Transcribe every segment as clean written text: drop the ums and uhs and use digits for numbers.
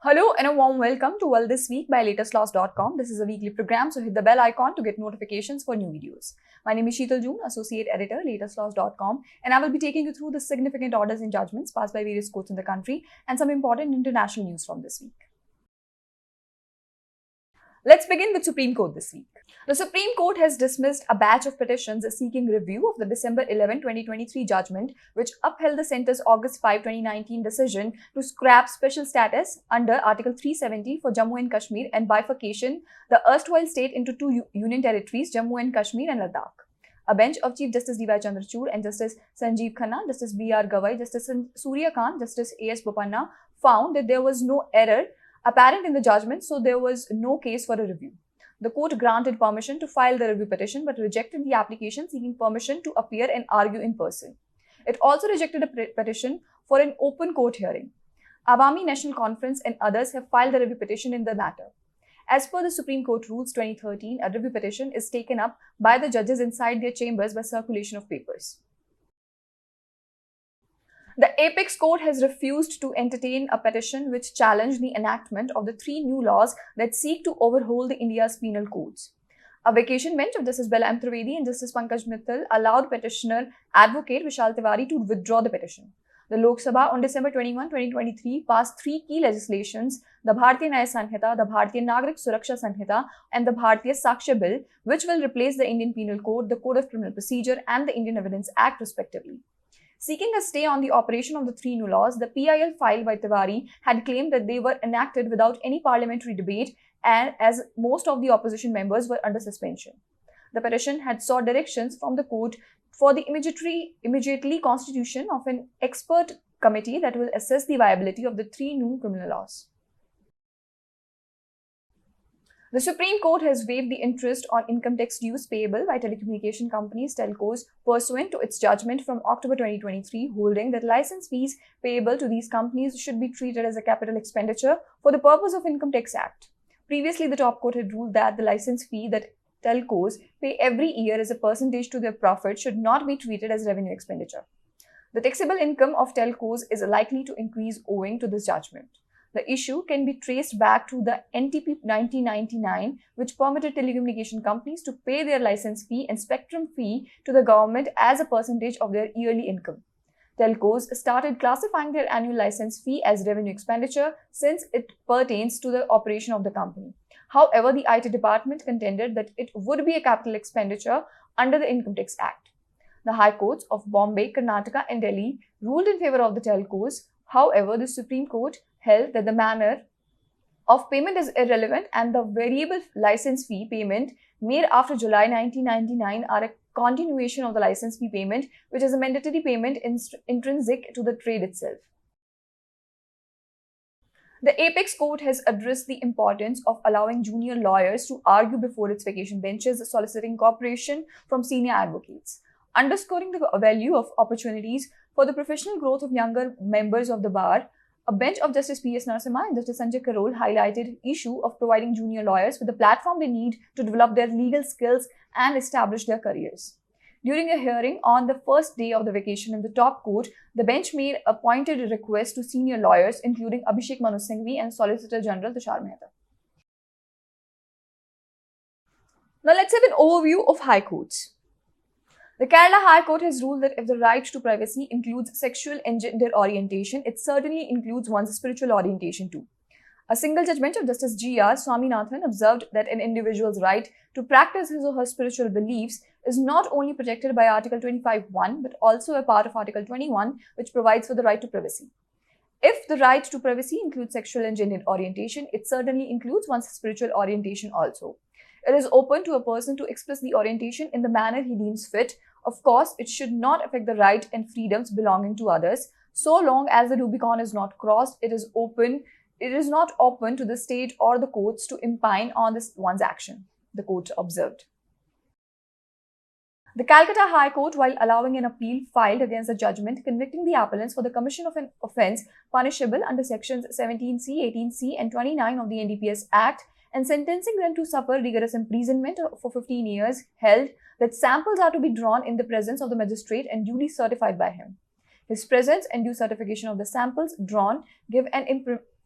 Hello and a warm welcome to Well This Week by latestlaws.com. This is a weekly program, so hit the bell icon to get notifications for new videos. My name is Sheetal Joon, Associate Editor, latestlaws.com, and I will be taking you through the significant orders and judgments passed by various courts in the country and some important international news from this week. Let's begin with Supreme Court this week. The Supreme Court has dismissed a batch of petitions seeking review of the December 11, 2023 judgment, which upheld the centre's August 5, 2019 decision to scrap special status under Article 370 for Jammu and Kashmir and bifurcation the erstwhile state into two union territories, Jammu and Kashmir and Ladakh. A bench of Chief Justice D.Y. Chandrachud and Justice Sanjeev Khanna, Justice B.R. Gawai, Justice Surya Kant, Justice A.S. Bopanna found that there was no error apparent in the judgment, so there was no case for a review. The court granted permission to file the review petition but rejected the application seeking permission to appear and argue in person. It also rejected a petition for an open court hearing. Awami National Conference and others have filed a review petition in the matter. As per the Supreme Court Rules 2013, a review petition is taken up by the judges inside their chambers by circulation of papers. The Apex Court has refused to entertain a petition which challenged the enactment of the three new laws that seek to overhaul India's penal codes. A vacation bench of Justice Bella M. Trivedi and Justice Pankaj Mittal allowed petitioner advocate Vishal Tiwari to withdraw the petition. The Lok Sabha on December 21, 2023 passed three key legislations, the Bharatiya Nyaya Sanhita, the Bharatiya Nagrik Suraksha Sanhita and the Bharatiya Sakshya Bill, which will replace the Indian Penal Code, the Code of Criminal Procedure and the Indian Evidence Act respectively. Seeking a stay on the operation of the three new laws, the PIL filed by Tiwari had claimed that they were enacted without any parliamentary debate and as most of the opposition members were under suspension. The petition had sought directions from the court for the immediately constitution of an expert committee that will assess the viability of the three new criminal laws. The Supreme Court has waived the interest on income tax dues payable by telecommunication companies, telcos, pursuant to its judgment from October 2023, holding that license fees payable to these companies should be treated as a capital expenditure for the purpose of Income Tax Act. Previously, the top court had ruled that the license fee that telcos pay every year as a percentage to their profit should not be treated as revenue expenditure. The taxable income of telcos is likely to increase owing to this judgment. The issue can be traced back to the NTP 1999, which permitted telecommunication companies to pay their license fee and spectrum fee to the government as a percentage of their yearly income. Telcos started classifying their annual license fee as revenue expenditure since it pertains to the operation of the company. However, the IT department contended that it would be a capital expenditure under the Income Tax Act. The High Courts of Bombay, Karnataka and Delhi ruled in favor of the telcos. However, the Supreme Court held that the manner of payment is irrelevant and the variable license fee payment made after July 1999 are a continuation of the license fee payment, which is a mandatory payment intrinsic to the trade itself. The Apex Court has addressed the importance of allowing junior lawyers to argue before its vacation benches, soliciting cooperation from senior advocates. Underscoring the value of opportunities for the professional growth of younger members of the bar, a bench of Justice P.S. Narasimha and Justice Sanjay Karol highlighted the issue of providing junior lawyers with the platform they need to develop their legal skills and establish their careers. During a hearing on the first day of the vacation in the top court, the bench made a pointed request to senior lawyers, including Abhishek Manu Singhvi and Solicitor General Tushar Mehta. Now let's have an overview of High Courts. The Kerala High Court has ruled that if the right to privacy includes sexual and gender orientation, it certainly includes one's spiritual orientation too. A single judgment of Justice G.R. Swaminathan observed that an individual's right to practice his or her spiritual beliefs is not only protected by Article 25(1) but also a part of Article 21, which provides for the right to privacy. If the right to privacy includes sexual and gender orientation, it certainly includes one's spiritual orientation also. It is open to a person to express the orientation in the manner he deems fit. Of course, it should not affect the right and freedoms belonging to others. So long as the Rubicon is not crossed, it is not open to the state or the courts to impine on one's action, the court observed. The Calcutta High Court, while allowing an appeal filed against the judgment convicting the appellants for the commission of an offence punishable under sections 17C, 18C and 29 of the NDPS Act and sentencing them to suffer rigorous imprisonment for 15 years, held that samples are to be drawn in the presence of the magistrate and duly certified by him. His presence and due certification of the samples drawn give an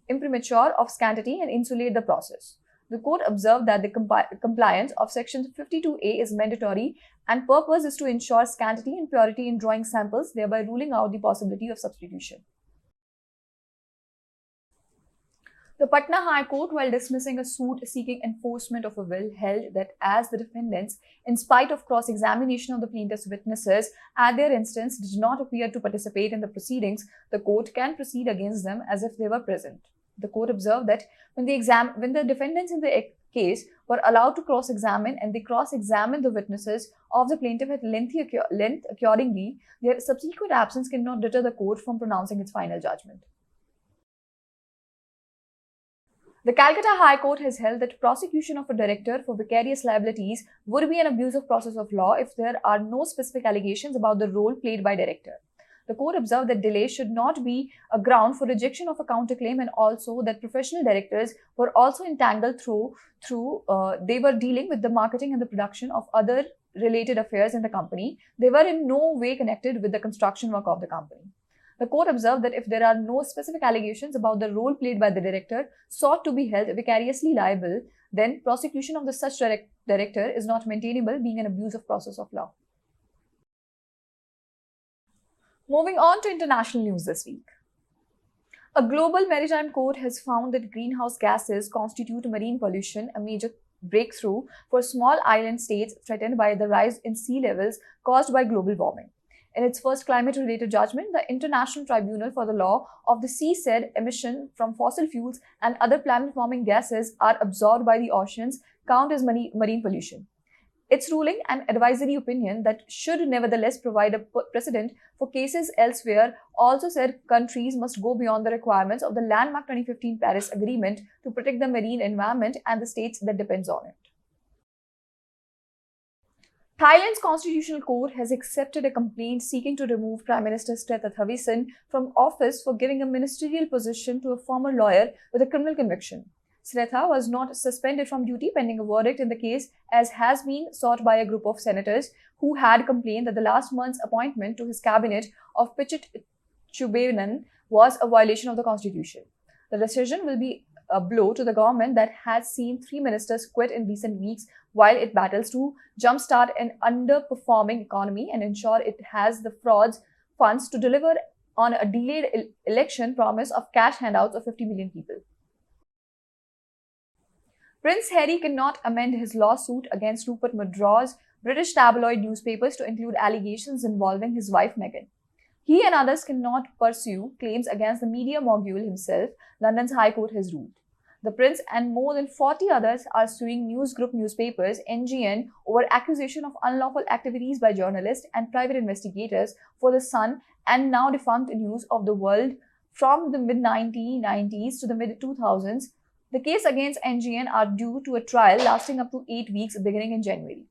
imprimatur of scanty and insulate the process. The court observed that the compliance of Section 52A is mandatory and purpose is to ensure scanty and purity in drawing samples, thereby ruling out the possibility of substitution. The Patna High Court, while dismissing a suit seeking enforcement of a will, held that as the defendants, in spite of cross-examination of the plaintiff's witnesses, at their instance did not appear to participate in the proceedings, the court can proceed against them as if they were present. The court observed that when the defendants in the case were allowed to cross-examine and they cross-examined the witnesses of the plaintiff at length accordingly, their subsequent absence cannot deter the court from pronouncing its final judgment. The Calcutta High Court has held that prosecution of a director for vicarious liabilities would be an abuse of process of law if there are no specific allegations about the role played by director. The court observed that delay should not be a ground for rejection of a counterclaim, and also that professional directors were also entangled they were dealing with the marketing and the production of other related affairs in the company. They were in no way connected with the construction work of the company. The court observed that if there are no specific allegations about the role played by the director sought to be held vicariously liable, then prosecution of the such director is not maintainable, being an abuse of process of law. Moving on to international news this week. A global maritime court has found that greenhouse gases constitute marine pollution, a major breakthrough for small island states threatened by the rise in sea levels caused by global warming. In its first climate-related judgment, the International Tribunal for the Law of the Sea said emission from fossil fuels and other planet-warming gases are absorbed by the oceans count as marine pollution. Its ruling, an advisory opinion that should nevertheless provide a precedent for cases elsewhere, also said countries must go beyond the requirements of the landmark 2015 Paris Agreement to protect the marine environment and the states that depends on it. Thailand's Constitutional Court has accepted a complaint seeking to remove Prime Minister Srettha Thavisin from office for giving a ministerial position to a former lawyer with a criminal conviction. Srettha was not suspended from duty pending a verdict in the case, as has been sought by a group of senators who had complained that the last month's appointment to his cabinet of Pichit Chubanan was a violation of the constitution. The decision will be a blow to the government that has seen 3 ministers quit in recent weeks while it battles to jumpstart an underperforming economy and ensure it has the funds to deliver on a delayed election promise of cash handouts of 50 million people. Prince Harry cannot amend his lawsuit against Rupert Murdoch's British tabloid newspapers to include allegations involving his wife Meghan. He and others cannot pursue claims against the media mogul himself, London's High Court has ruled. The Prince and more than 40 others are suing news group newspapers, NGN, over accusation of unlawful activities by journalists and private investigators for The Sun and now defunct News of the World from the mid-1990s to the mid-2000s. The case against NGN are due to a trial lasting up to 8 weeks beginning in January.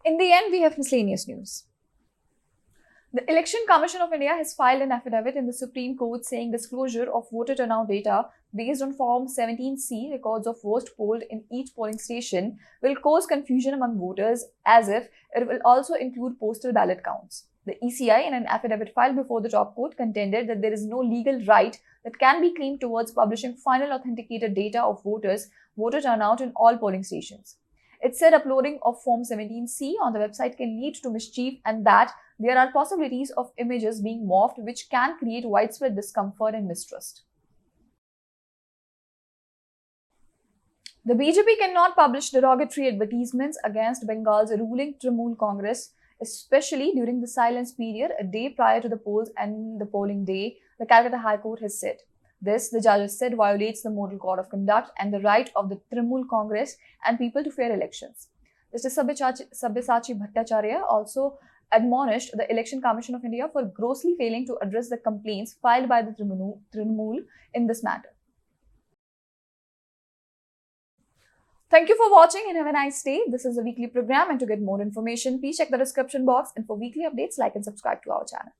In the end, we have miscellaneous news. The Election Commission of India has filed an affidavit in the Supreme Court saying disclosure of voter turnout data based on Form 17C, records of votes polled in each polling station, will cause confusion among voters, as if it will also include postal ballot counts. The ECI, in an affidavit filed before the top court, contended that there is no legal right that can be claimed towards publishing final authenticated data of voter turnout in all polling stations. It said uploading of Form 17C on the website can lead to mischief and that there are possibilities of images being morphed which can create widespread discomfort and mistrust. The BJP cannot publish derogatory advertisements against Bengal's ruling Trinamool Congress, especially during the silence period a day prior to the polls and the polling day, the Calcutta High Court has said. This, the judges said, violates the Model Code of Conduct and the right of the Trinamool Congress and people to fair elections. Justice Sabyasachi Bhattacharya also admonished the Election Commission of India for grossly failing to address the complaints filed by the Trinamool in this matter. Thank you for watching and have a nice day. This is a weekly program, and to get more information, please check the description box, and for weekly updates, like and subscribe to our channel.